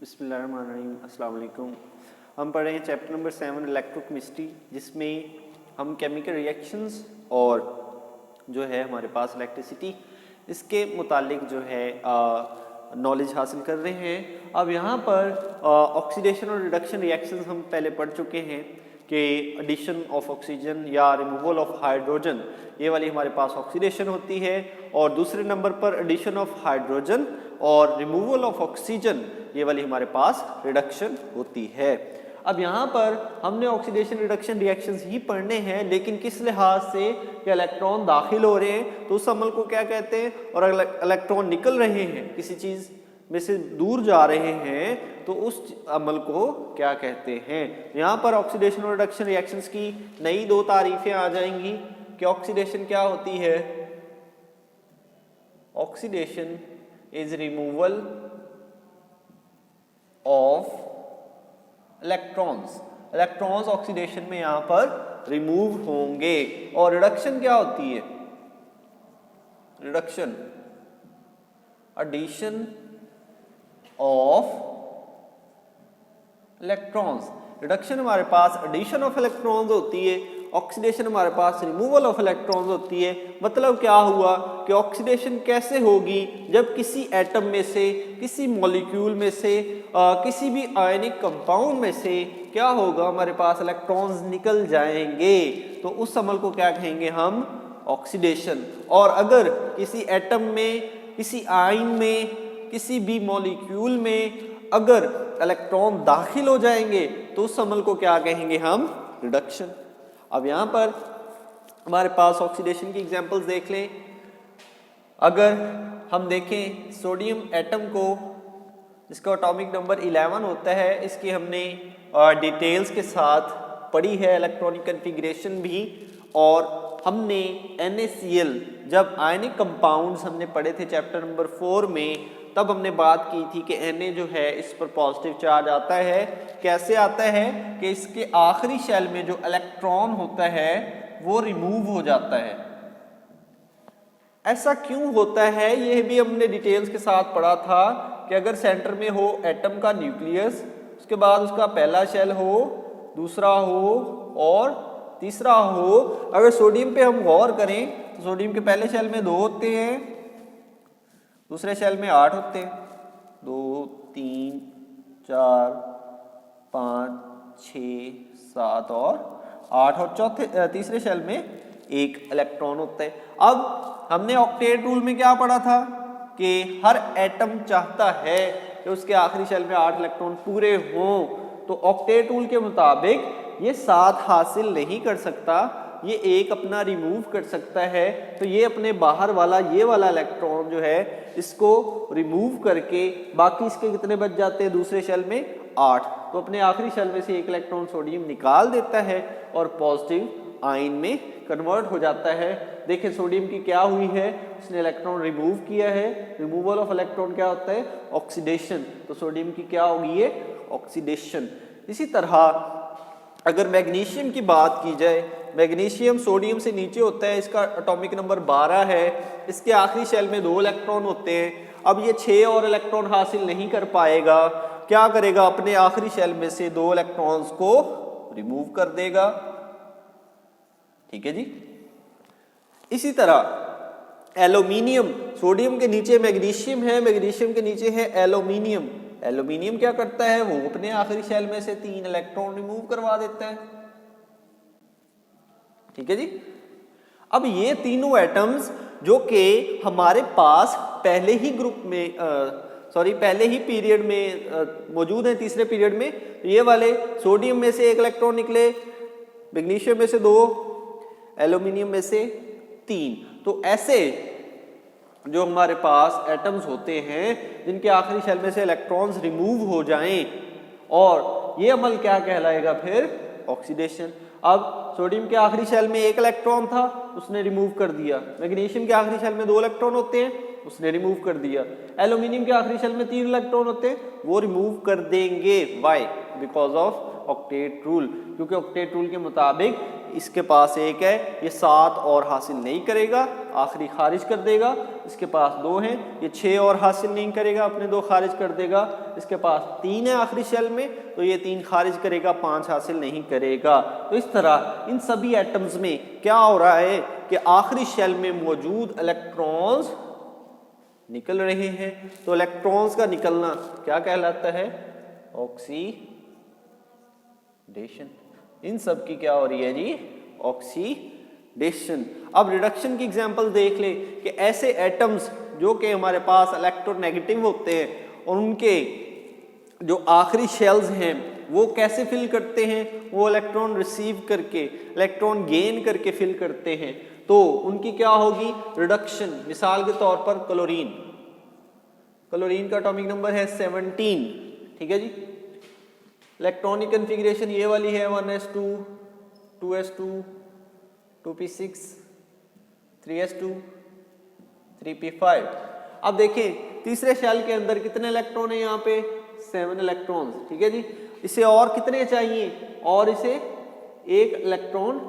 बिस्मिल्लाहिर्रहमानिर्रहीम, अस्सलाम वालेकुम। हम पढ़ रहे हैं चैप्टर नंबर 7 इलेक्ट्रोकेमिस्ट्री, जिसमें हम केमिकल रिएक्शंस और जो है हमारे पास इलेक्ट्रिसिटी इसके मुतालिक जो है नॉलेज हासिल कर रहे हैं। अब यहाँ पर ऑक्सीडेशन और रिडक्शन रिएक्शंस हम पहले पढ़ चुके हैं कि एडिशन ऑफ ऑक्सीजन या रिमूवल ऑफ हाइड्रोजन, ये वाली हमारे पास ऑक्सीडेशन होती है, और दूसरे नंबर पर एडिशन ऑफ हाइड्रोजन और रिमूवल ऑफ ऑक्सीजन, ये वाली हमारे पास रिडक्शन होती है। अब यहाँ पर हमने ऑक्सीडेशन रिडक्शन रिएक्शंस ही पढ़ने हैं, लेकिन किस लिहाज से कि इलेक्ट्रॉन दाखिल हो रहे हैं तो उस अमल को क्या कहते हैं, और इलेक्ट्रॉन निकल रहे हैं किसी चीज़ में से दूर जा रहे हैं तो उस अमल को क्या कहते हैं। यहाँ पर ऑक्सीडेशन और रिडक्शन रिएक्शंस की नई दो तारीफें आ जाएंगी कि ऑक्सीडेशन क्या होती है। Oxidation is removal of electrons oxidation में यहाँ पर रिमूव होंगे। और रिडक्शन क्या होती है, reduction addition of electrons. Reduction हमारे पास एडिशन ऑफ इलेक्ट्रॉन्स होती है, ऑक्सीडेशन हमारे पास रिमूवल ऑफ इलेक्ट्रॉन्स होती है। मतलब क्या हुआ कि ऑक्सीडेशन कैसे होगी, जब किसी एटम में से, किसी मॉलिक्यूल में से, किसी भी आयनिक कंपाउंड में से क्या होगा, हमारे पास इलेक्ट्रॉन्स निकल जाएंगे, तो उस अमल को क्या कहेंगे हम, ऑक्सीडेशन। और अगर किसी एटम में, किसी आयन में, किसी भी मॉलिक्यूल में अगर इलेक्ट्रॉन दाखिल हो जाएंगे तो उस अमल को क्या कहेंगे हम, रिडक्शन। अब यहाँ पर हमारे पास ऑक्सीडेशन की एग्जांपल्स देख लें। अगर हम देखें सोडियम एटम को, इसका एटॉमिक नंबर 11 होता है, इसकी हमने डिटेल्स के साथ पढ़ी है, इलेक्ट्रॉनिक कन्फिग्रेशन भी, और हमने NaCl जब आयनिक कंपाउंड्स हमने पढ़े थे चैप्टर नंबर 4 में, तब हमने बात की थी कि Na जो है इस पर पॉजिटिव चार्ज आता है। कैसे आता है कि इसके आखिरी शेल में जो इलेक्ट्रॉन होता है वो रिमूव हो जाता है। ऐसा क्यों होता है ये भी हमने डिटेल्स के साथ पढ़ा था कि अगर सेंटर में हो एटम का न्यूक्लियस, उसके बाद उसका पहला शेल हो, दूसरा हो और तीसरा हो। अगर सोडियम पे हम गौर करें तो सोडियम के पहले शेल में 2 होते हैं, दूसरे शेल में 8 होते हैं, 2 3 4 5 6 7 और 8, और तीसरे शेल में 1 इलेक्ट्रॉन होता है। अब हमने ऑक्टेट रूल में क्या पढ़ा था कि हर एटम चाहता है कि उसके आखिरी शेल में 8 इलेक्ट्रॉन पूरे हों, तो ऑक्टेट रूल के मुताबिक ये 7 हासिल नहीं कर सकता, ये 1 अपना रिमूव कर सकता है, तो ये अपने बाहर वाला ये वाला इलेक्ट्रॉन जो है इसको रिमूव करके बाकी इसके कितने बच जाते हैं दूसरे शेल में 8, तो अपने आखिरी शेल में से 1 इलेक्ट्रॉन सोडियम निकाल देता है और पॉजिटिव आयन में कन्वर्ट हो जाता है। देखिए सोडियम की क्या हुई है, उसने इलेक्ट्रॉन रिमूव किया है। रिमूवल ऑफ इलेक्ट्रॉन क्या होता है, ऑक्सीडेशन, तो सोडियम की क्या होगी ये, ऑक्सीडेशन। इसी तरह अगर मैग्नीशियम की बात की जाए, मैग्नीशियम सोडियम से नीचे होता है, इसका एटॉमिक नंबर 12 है, इसके आखिरी शेल में 2 इलेक्ट्रॉन होते हैं। अब ये 6 और इलेक्ट्रॉन हासिल नहीं कर पाएगा, क्या करेगा, अपने आखिरी शेल में से 2 इलेक्ट्रॉन्स को रिमूव कर देगा। ठीक है जी। इसी तरह एल्यूमिनियम, सोडियम के नीचे मैग्नीशियम है, मैग्नीशियम के नीचे है एल्यूमिनियम। एल्यूमिनियम क्या करता है, वो अपने आखिरी शेल में से 3 इलेक्ट्रॉन रिमूव करवा देता है। ठीक है जी। अब ये तीनों एटम्स जो कि हमारे पास पहले ही ग्रुप में पहले ही पीरियड में मौजूद हैं, तीसरे पीरियड में, ये वाले सोडियम में से 1 इलेक्ट्रॉन निकले, मैग्नीशियम में से 2, एल्यूमिनियम में से 3। तो ऐसे जो हमारे पास एटम्स होते हैं जिनके आखिरी शेल में से इलेक्ट्रॉन्स रिमूव हो जाएं, और ये अमल क्या कहलाएगा फिर, ऑक्सीडेशन। अब सोडियम के आखिरी शेल में 1 इलेक्ट्रॉन था, उसने रिमूव कर दिया। मैग्नीशियम के आखिरी शेल में 2 इलेक्ट्रॉन होते हैं, उसने रिमूव कर दिया। एल्यूमिनियम के आखिरी शेल में 3 इलेक्ट्रॉन होते हैं, वो रिमूव कर देंगे। Why, because of octet rule, क्योंकि ऑक्टेट रूल के मुताबिक इसके पास 1 है, ये 7 और हासिल नहीं करेगा, आखिरी खारिज कर देगा। इसके पास 2 हैं, ये 6 और हासिल नहीं करेगा, अपने 2 खारिज कर देगा। इसके पास 3 है आखिरी शेल में, तो ये 3 खारिज करेगा, 5 हासिल नहीं करेगा। तो इस तरह इन सभी एटम्स में क्या हो रहा है कि आखिरी शेल में मौजूद इलेक्ट्रॉन्स निकल रहे हैं। तो इलेक्ट्रॉन्स का निकलना क्या कहलाता है? ऑक्सीडेशन। इन सब की क्या हो रही है जी? ऑक्सीडेशन। अब रिडक्शन की एग्जांपल देख ले कि ऐसे एटम्स जो कि हमारे पास इलेक्ट्रोनेगेटिव होते हैं और उनके जो आखिरी शेल्स हैं वो कैसे फिल करते हैं? वो इलेक्ट्रॉन रिसीव करके, इलेक्ट्रॉन गेन करके फिल करते हैं। तो उनकी क्या होगी? रिडक्शन। मिसाल के तौर पर क्लोरीन, क्लोरीन का एटॉमिक नंबर है 17, ठीक है जी। इलेक्ट्रॉनिक कन्फिग्रेशन ये वाली है 1s2, 2s2, 2p6, 3s2, 3p5। अब देखिए तीसरे शेल के अंदर कितने इलेक्ट्रॉन है? यहाँ पे 7 इलेक्ट्रॉन्स, ठीक है जी। इसे और कितने चाहिए? और इसे 1 इलेक्ट्रॉन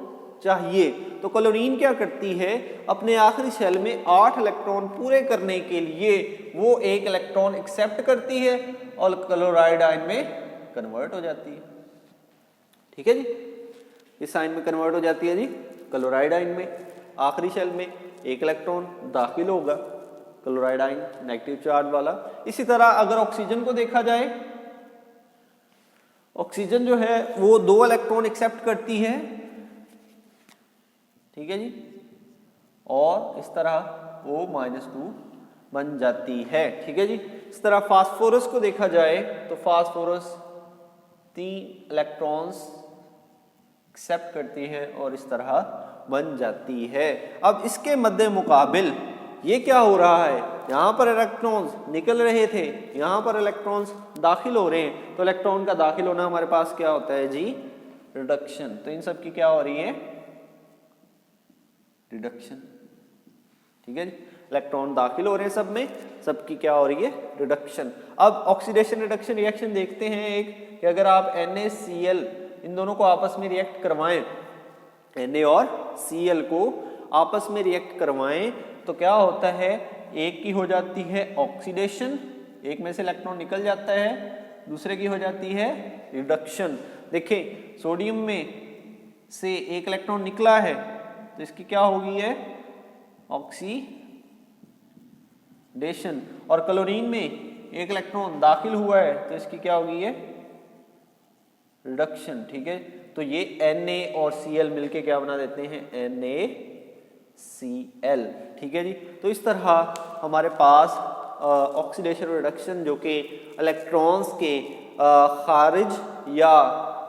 चाहिए। तो क्लोरीन क्या करती है? अपने आखिरी शेल में 8 इलेक्ट्रॉन पूरे करने के लिए वो 1 इलेक्ट्रॉन एक्सेप्ट करती है और क्लोराइड आयन में कन्वर्ट हो जाती है, ठीक है जी। इस आयन में कन्वर्ट हो जाती है जी क्लोराइड आयन में। आखिरी शेल में 1 इलेक्ट्रॉन दाखिल होगा, क्लोराइड आयन नेगेटिव चार्ज वाला। इसी तरह अगर ऑक्सीजन को देखा जाए, ऑक्सीजन जो है वो 2 इलेक्ट्रॉन एक्सेप्ट करती है, ठीक है जी, और इस तरह वो -2 बन जाती है, ठीक है जी। इस तरह फास्फोरस को देखा जाए तो फास्फोरस 3 इलेक्ट्रॉन्स एक्सेप्ट करती है और इस तरह बन जाती है। अब इसके मद्दे मुकाबिल ये क्या हो रहा है? यहाँ पर इलेक्ट्रॉन्स निकल रहे थे, यहाँ पर इलेक्ट्रॉन्स दाखिल हो रहे हैं। तो इलेक्ट्रॉन का दाखिल होना हमारे पास क्या होता है जी? रिडक्शन। तो इन सब की क्या हो रही है? रिडक्शन, ठीक है जी। इलेक्ट्रॉन दाखिल हो रहे हैं सब में, सबकी क्या हो रही है? रिडक्शन। अब ऑक्सीडेशन रिडक्शन रिएक्शन देखते हैं एक, कि अगर आप NaCl इन दोनों को आपस में रिएक्ट करवाएं, Na और Cl को आपस में रिएक्ट करवाएं, तो क्या होता है? एक की हो जाती है ऑक्सीडेशन, एक में से इलेक्ट्रॉन निकल जाता है, दूसरे की हो जाती है रिडक्शन। देखिए सोडियम में से 1 इलेक्ट्रॉन निकला है तो इसकी क्या होगी है? ऑक्सीडेशन। और क्लोरीन में 1 इलेक्ट्रॉन दाखिल हुआ है तो इसकी क्या होगी है? रिडक्शन, ठीक है। तो ये Na और Cl मिलके क्या बना देते हैं? NaCl, ठीक है जी। तो इस तरह हमारे पास ऑक्सीडेशन और रिडक्शन जो कि इलेक्ट्रॉन्स के खारिज या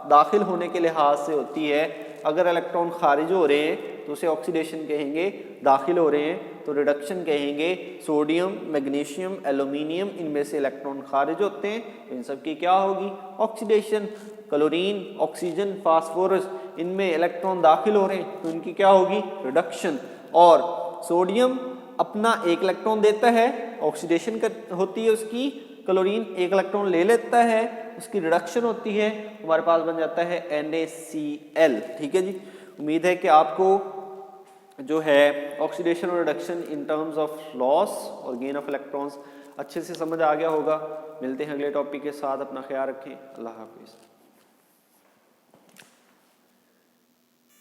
दाखिल होने के लिहाज से होती है। अगर इलेक्ट्रॉन खारिज हो रहे हैं तो उसे ऑक्सीडेशन कहेंगे, दाखिल हो रहे हैं तो रिडक्शन कहेंगे। सोडियम, मैग्नीशियम, एल्यूमिनियम इनमें से इलेक्ट्रॉन खारिज होते हैं तो इन सब की क्या होगी? ऑक्सीडेशन। क्लोरीन, ऑक्सीजन, फास्फोरस इनमें इलेक्ट्रॉन दाखिल हो रहे हैं तो इनकी क्या होगी? रिडक्शन। और सोडियम अपना 1 इलेक्ट्रॉन देता है, ऑक्सीडेशन होती है उसकी, क्लोरीन 1 इलेक्ट्रॉन ले लेता है, उसकी रिडक्शन होती है, हमारे पास बन जाता है NaCl, ठीक है जी। उम्मीद है कि आपको जो है ऑक्सीडेशन और reduction in terms of loss और गेन ऑफ इलेक्ट्रॉन्स अच्छे से समझ आ गया होगा। मिलते हैं अगले टॉपिक के साथ, अपना ख्याल रखें, अल्लाह हाफिज़।